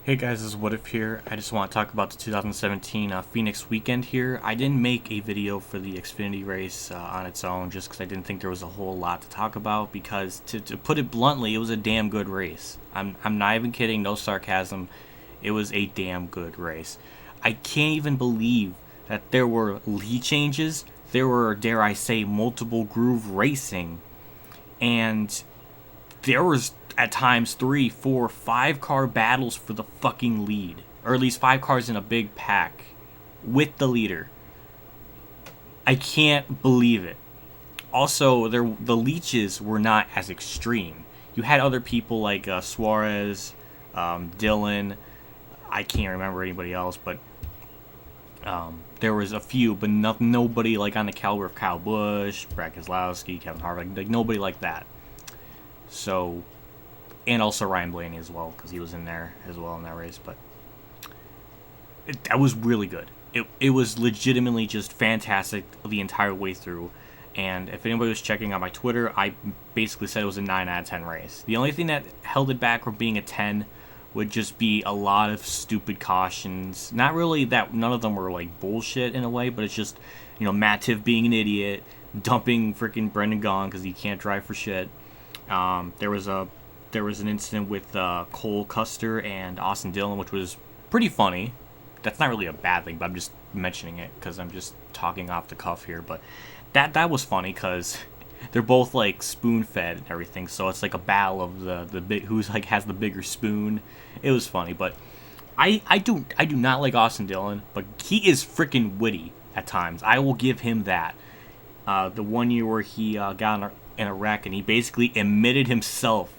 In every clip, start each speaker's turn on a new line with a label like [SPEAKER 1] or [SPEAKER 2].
[SPEAKER 1] Hey guys, this is What If here. I just want to talk about the 2017 Phoenix weekend here. I didn't make a video for the Xfinity race on its own just because I didn't think there was a whole lot to talk about because, to put it bluntly, it was a damn good race. I'm not even kidding, no sarcasm. It was a damn good race. I can't even believe that there were lead changes. There were, dare I say, multiple groove racing. And there was at times 3, 4, 5 car battles for the fucking lead, or at least 5 cars in a big pack with the leader. I can't believe it. Also, the leeches were not as extreme. You had other people like Suarez, Dylan. I can't remember anybody else, but there was a few, but nobody like on the caliber of Kyle Busch, Brad Keselowski, Kevin Harvick, like nobody like that. So, and also Ryan Blaney as well, because he was in there as well in that race. But that was really good. It was legitimately just fantastic the entire way through. And if anybody was checking out my Twitter, I basically said it was a 9 out of 10 race. The only thing that held it back from being a 10 would just be a lot of stupid cautions. Not really that none of them were like bullshit in a way, but it's just, Matt Tiv being an idiot, dumping freaking Brendan Gaughan because he can't drive for shit. There was an incident with Cole Custer and Austin Dillon, which was pretty funny. That's not really a bad thing, but I'm just mentioning it because I'm just talking off the cuff here. But that was funny because they're both like spoon fed and everything, so it's like a battle of the big who's like has the bigger spoon. It was funny, but I do not like Austin Dillon, but he is freaking witty at times. I will give him that. The one year where he got in a wreck and he basically admitted himself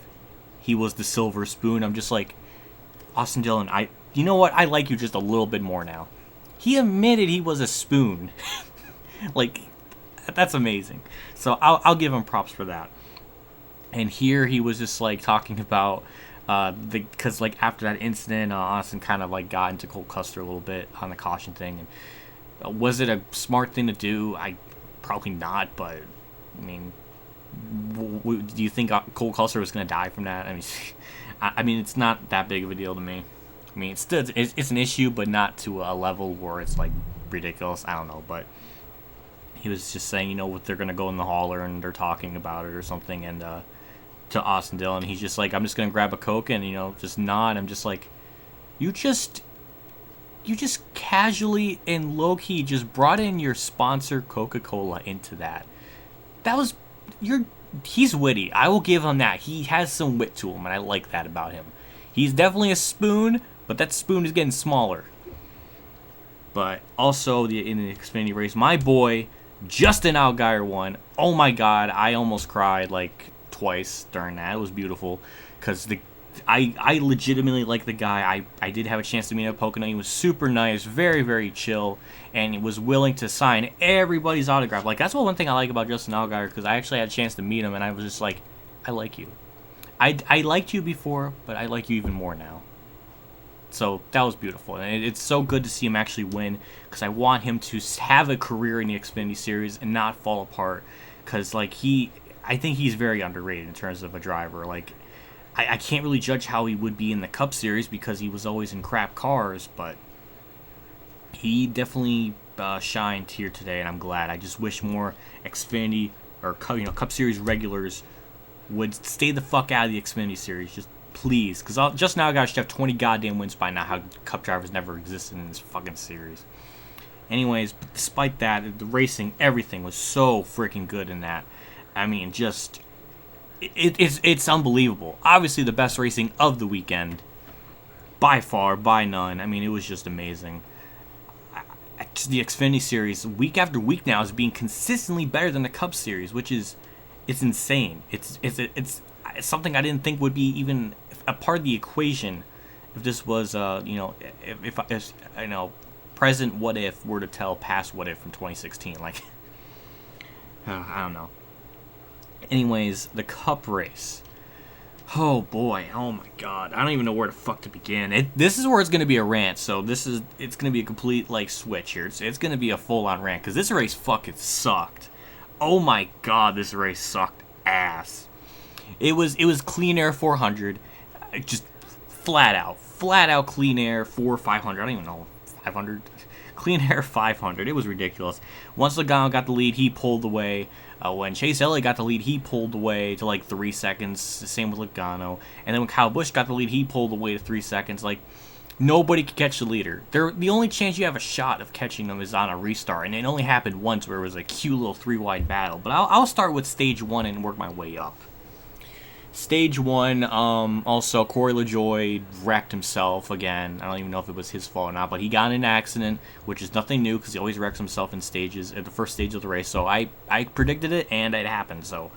[SPEAKER 1] he was the silver spoon. I'm just like, Austin Dillon, you know what? I like you just a little bit more now. He admitted he was a spoon. Like, that's amazing. So I'll give him props for that. And here he was just like talking about because like after that incident, Austin kind of like got into Cole Custer a little bit on the caution thing. And was it a smart thing to do? Probably not, but I mean, do you think Cole Custer was going to die from that? I mean, it's not that big of a deal to me. I mean, it's an issue, but not to a level where it's like ridiculous. I don't know, but he was just saying, what they're going to go in the hauler and they're talking about it or something, and to Austin Dillon, he's just like, I'm just going to grab a Coke and just nod. I'm just like, you just casually and low key just brought in your sponsor Coca-Cola into that. That was he's witty. I will give him that. He has some wit to him, and I like that about him. He's definitely a spoon, but that spoon is getting smaller. But also in the Xfinity race, my boy Justin Allgaier won. Oh my god, I almost cried like twice during that. It was beautiful because I legitimately like the guy. I did have a chance to meet him at Pocono. He was super nice, very, very chill, and he was willing to sign everybody's autograph. Like, that's one thing I like about Justin Allgaier, because I actually had a chance to meet him, and I was just like, I like you. I liked you before, but I like you even more now. So that was beautiful, and it's so good to see him actually win, because I want him to have a career in the Xfinity Series and not fall apart, because like I think he's very underrated in terms of a driver. Like, I can't really judge how he would be in the Cup Series because he was always in crap cars, but he definitely shined here today, and I'm glad. I just wish more Xfinity or Cup Series regulars would stay the fuck out of the Xfinity Series, just please, because just now guys should have 20 goddamn wins by now. How Cup drivers never existed in this fucking series. Anyways, but despite that, the racing, everything was so freaking good in that. I mean, just it's unbelievable. Obviously, the best racing of the weekend, by far, by none. I mean, it was just amazing. The Xfinity Series, week after week now, is being consistently better than the Cup Series, which is insane. It's something I didn't think would be even a part of the equation if this was if present what if were to tell past what if from 2016. Like, I don't know. Anyways, the Cup race. Oh boy, oh my god, I don't even know where the fuck to begin. This is where it's gonna be a rant. So it's gonna be a complete like switch here. It's gonna be a full on rant because this race fucking sucked. Oh my god, this race sucked ass. It was clean air 400, just flat out clean air for 500. I don't even know, 500. Clean air 500. It was ridiculous. Once Logano got the lead, he pulled away. When Chase Elliott got the lead, he pulled away to like 3 seconds. The same with Logano. And then when Kyle Busch got the lead, he pulled away to 3 seconds. Like, nobody could catch the leader. The only chance you have a shot of catching them is on a restart, and it only happened once where it was a cute little 3-wide battle. But I'll start with stage 1 and work my way up. Stage 1, also Corey LaJoie wrecked himself again. I don't even know if it was his fault or not, but he got in an accident, which is nothing new because he always wrecks himself in stages at the first stage of the race. So I predicted it, and it happened. So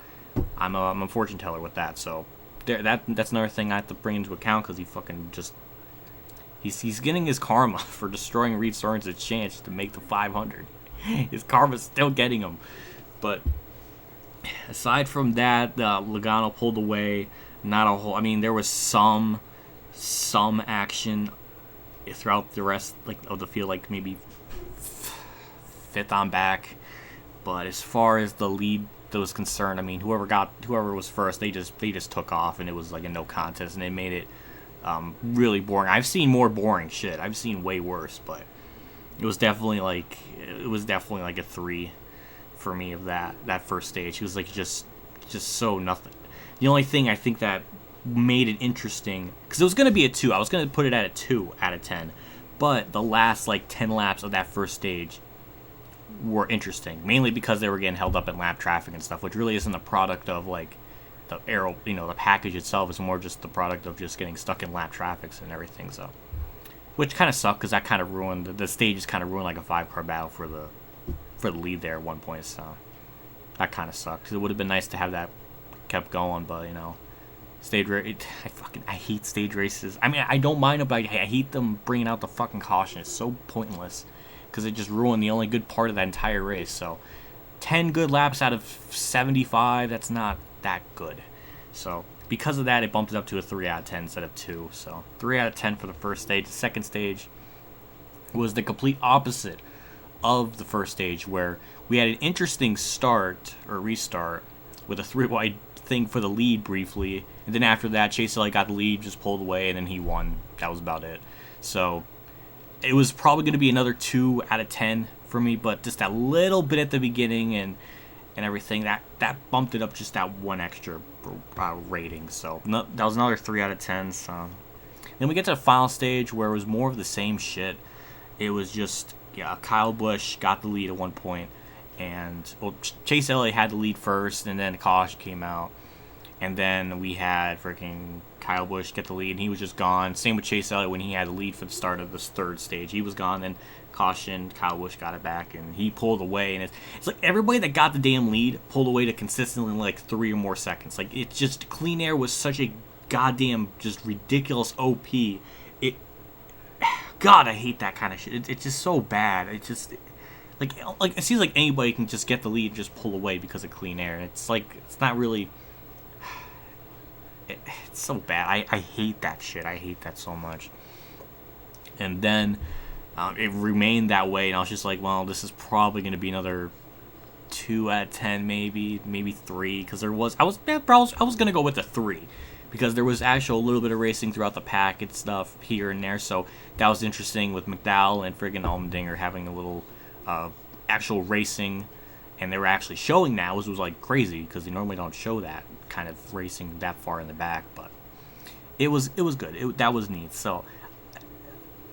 [SPEAKER 1] I'm a fortune teller with that. So that's another thing I have to bring into account because he fucking just he's getting his karma for destroying Reed Sorensen's chance to make the 500. His karma's still getting him, but. Aside from that, Logano pulled away. Not a whole. I mean, there was some action throughout the rest of the field, like maybe fifth on back. But as far as the lead was concerned, I mean, whoever was first, they just took off, and it was like a no contest, and it made it really boring. I've seen more boring shit. I've seen way worse, but it was definitely like a 3. For me of that first stage. It was like just so nothing. The only thing I think that made it interesting, because it was going to be a 2. I was going to put it at a 2 out of 10. But the last 10 laps of that first stage were interesting, mainly because they were getting held up in lap traffic and stuff, which really isn't a product of the aero, the package itself. Is more just the product of just getting stuck in lap traffics and everything. So, which kind of sucked because that kind of ruined the stages. Kind of ruined like a 5-car battle for the lead there at one point, so that kind of sucked. It would have been nice to have that kept going, but I hate stage races. I mean, I don't mind them, but I hate them bringing out the fucking caution. It's so pointless because it just ruined the only good part of that entire race. So 10 good laps out of 75, that's not that good. So because of that, it bumped it up to a 3 out of 10 instead of 2. So 3 out of 10 for the first stage. The second stage was the complete opposite of the first stage, where we had an interesting start or restart with a 3-wide thing for the lead briefly, and then after that Chase Elliott got the lead, just pulled away, and then he won. That was about it. So it was probably going to be another 2 out of 10 for me, but just that little bit at the beginning and everything that bumped it up just that one extra rating. So that was another 3 out of 10. So then we get to the final stage where it was more of the same shit. It was just Kyle Busch got the lead at one point, and Chase Elliott had the lead first, and then caution came out, and then we had freaking Kyle Busch get the lead, and he was just gone. Same with Chase Elliott when he had the lead for the start of this third stage, he was gone. Then caution, Kyle Busch got it back, and he pulled away, and it's like everybody that got the damn lead pulled away to consistently 3 or more seconds. Like, it's just clean air was such a goddamn just ridiculous OP. God, I hate that kind of shit. It's just so bad. It's just like it seems like anybody can just get the lead and just pull away because of clean air. It's it's not really. It's so bad. I hate that shit. I hate that so much. And then it remained that way, and I was just like, well, this is probably going to be another 2 out of 10, maybe 3, because I was going to go with a 3. Because there was actual a little bit of racing throughout the pack and stuff here and there, so that was interesting with McDowell and friggin' Allmendinger having a little actual racing, and they were actually showing that, which was crazy because they normally don't show that kind of racing that far in the back, but it was good. That was neat. So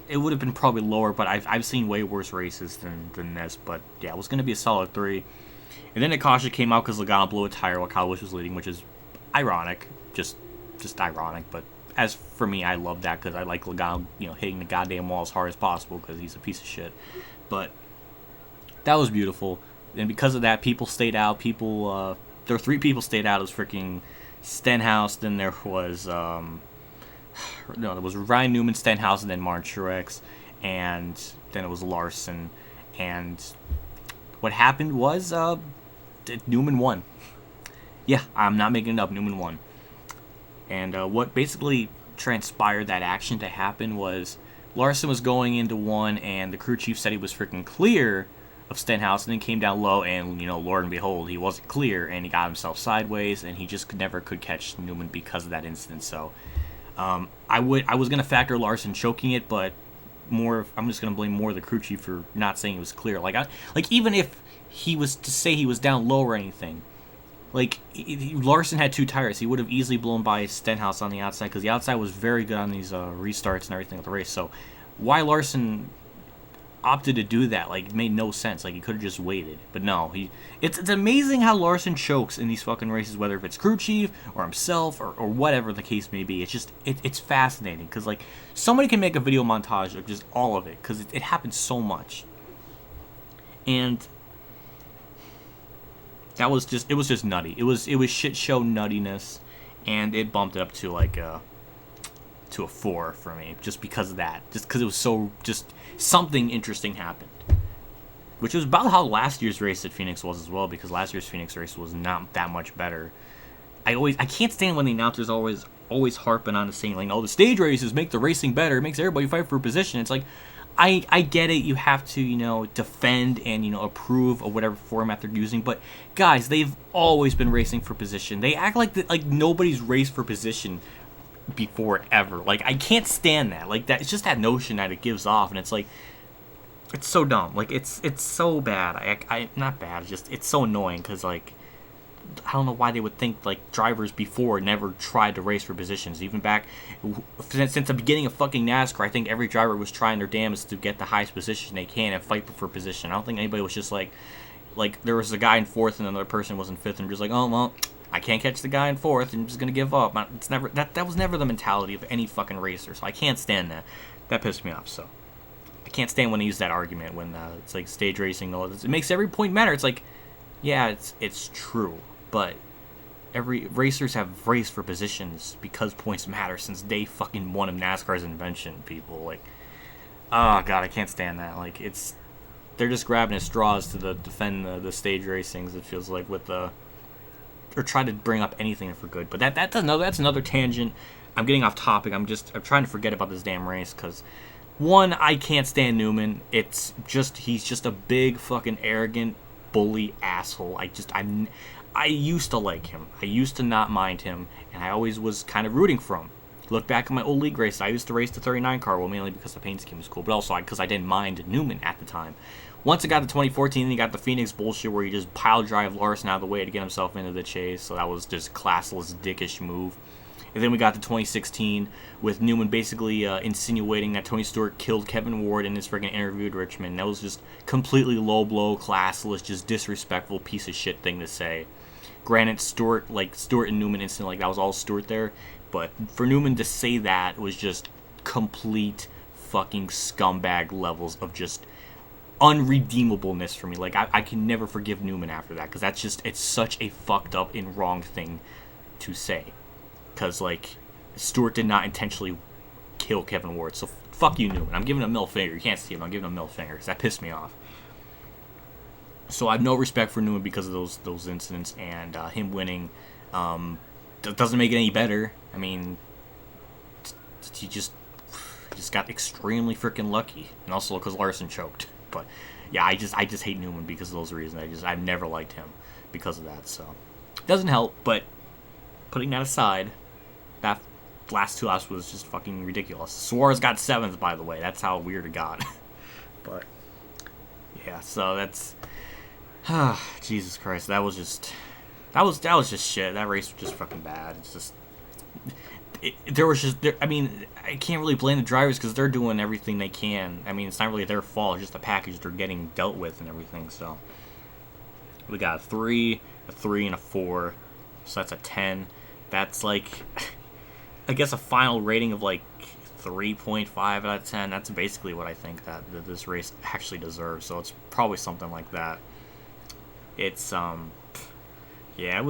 [SPEAKER 1] it would have been probably lower, but I've seen way worse races than this, but yeah, it was going to be a solid 3. And then the caution came out because Logano blew a tire while Kyle Busch was leading, which is ironic, just ironic, but as for me, I love that because I like Logano, hitting the goddamn wall as hard as possible because he's a piece of shit. But that was beautiful, and because of that, people stayed out. There were 3 people stayed out. It was freaking Stenhouse. Then there was there was Ryan Newman, Stenhouse, and then Martin Truex, and then it was Larson. And what happened was Newman won. Yeah, I'm not making it up. Newman won. And what basically transpired that action to happen was Larson was going into 1, and the crew chief said he was freaking clear of Stenhouse, and then came down low, and Lord and behold, he wasn't clear, and he got himself sideways, and he just never could catch Newman because of that incident. So I was gonna factor Larson choking it, but I'm just gonna blame more the crew chief for not saying it was clear. Like even if he was to say he was down low or anything, like Larson had 2 tires, he would have easily blown by Stenhouse on the outside because the outside was very good on these restarts and everything of the race. So why Larson opted to do that, like, it made no sense. Like, he could have just waited, but no, it's amazing how Larson chokes in these fucking races, whether if it's crew chief or himself or whatever the case may be. It's just it's fascinating because, like, somebody can make a video montage of just all of it because it happens so much. And it was just nutty. It was shit show nuttiness, and it bumped it up to like a 4 for me just because of that. Just because it was so just something interesting happened, which was about how last year's race at Phoenix was as well. Because last year's Phoenix race was not that much better. I can't stand when the announcers always harping on the saying like, oh, the stage races make the racing better. It makes everybody fight for a position. It's like, I get it. You have to, defend and, approve of whatever format they're using. But, guys, they've always been racing for position. They act like nobody's raced for position before ever. Like, I can't stand that. Like, that, it's just that notion that it gives off. And it's like, it's so dumb. Like, it's so bad. Not bad. It's so annoying because, like, I don't know why they would think, like, drivers before never tried to race for positions. Even back since the beginning of fucking NASCAR, I think every driver was trying their damnedest to get the highest position they can and fight for position. I don't think anybody was just like there was a guy in 4th and another person was in 5th and just like, oh, well, I can't catch the guy in 4th and I'm just going to give up. It's never that was never the mentality of any fucking racer, so I can't stand that. That pissed me off, so. I can't stand when they use that argument when it's like stage racing. It makes every point matter. It's like, yeah, it's true. But every racers have raced for positions because points matter since day fucking 1 of NASCAR's invention, people. Like, oh god, I can't stand that. Like, they're just grabbing at straws to defend the stage racings. It feels like with or try to bring up anything for good. But that's another tangent. I'm getting off topic. I'm trying to forget about this damn race because, one, I can't stand Newman. He's just a big fucking arrogant bully asshole. I used to like him. I used to not mind him, and I always was kind of rooting for him. Look back at my old league race. I used to race the 39 car, well, mainly because the paint scheme was cool, but also because I didn't mind Newman at the time. Once it got to 2014, then he got the Phoenix bullshit where he just pile drive Larson out of the way to get himself into the chase, so that was just classless, dickish move. And then we got to 2016 with Newman basically insinuating that Tony Stewart killed Kevin Ward in his friggin' interview at Richmond. That was just completely low blow, classless, just disrespectful piece of shit thing to say. Granted, Stewart and Newman instantly, like, that was all Stewart there, but for Newman to say that was just complete fucking scumbag levels of just unredeemableness for me. Like, I can never forgive Newman after that, because it's such a fucked up and wrong thing to say. Because, like, Stewart did not intentionally kill Kevin Ward, so fuck you, Newman. I'm giving him a middle finger. You can't see him. I'm giving him a middle finger, because that pissed me off. So I have no respect for Newman because of those incidents, and him winning doesn't make it any better. I mean, he just got extremely freaking lucky, and also because Larson choked. But yeah, I just hate Newman because of those reasons. I've never liked him because of that. So it doesn't help. But putting that aside, that last 2 laps was just fucking ridiculous. Suarez got 7th, by the way. That's how weird it got. But yeah, so that's. Jesus Christ, that was just shit. That race was just fucking bad. It's just I mean, I can't really blame the drivers because they're doing everything they can. I mean, it's not really their fault. It's just the package they're getting dealt with and everything. So we got a 3, and a 4. So that's a 10. That's like, I guess, a final rating of like 3.5 out of 10. That's basically what I think that this race actually deserves. So it's probably something like that. It's yeah, it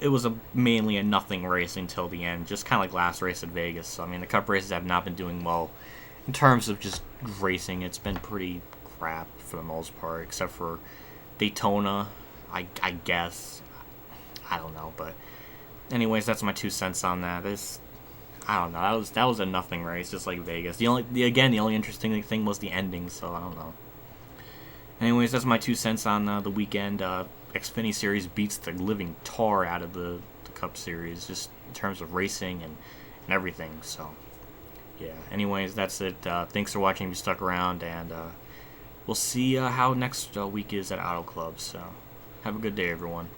[SPEAKER 1] was mainly a nothing race until the end, just kind of like last race at Vegas. So, I mean, the Cup races have not been doing well in terms of just racing. It's been pretty crap for the most part, except for Daytona, I guess. I don't know, but anyways, that's my 2 cents on that. I don't know. That was a nothing race, just like Vegas. The only interesting thing was the ending. So I don't know. Anyways, that's my 2 cents on the weekend. Xfinity Series beats the living tar out of the Cup Series, just in terms of racing and everything. So yeah. Anyways, that's it. Thanks for watching. If you stuck around, and we'll see how next week is at Auto Club. So have a good day, everyone.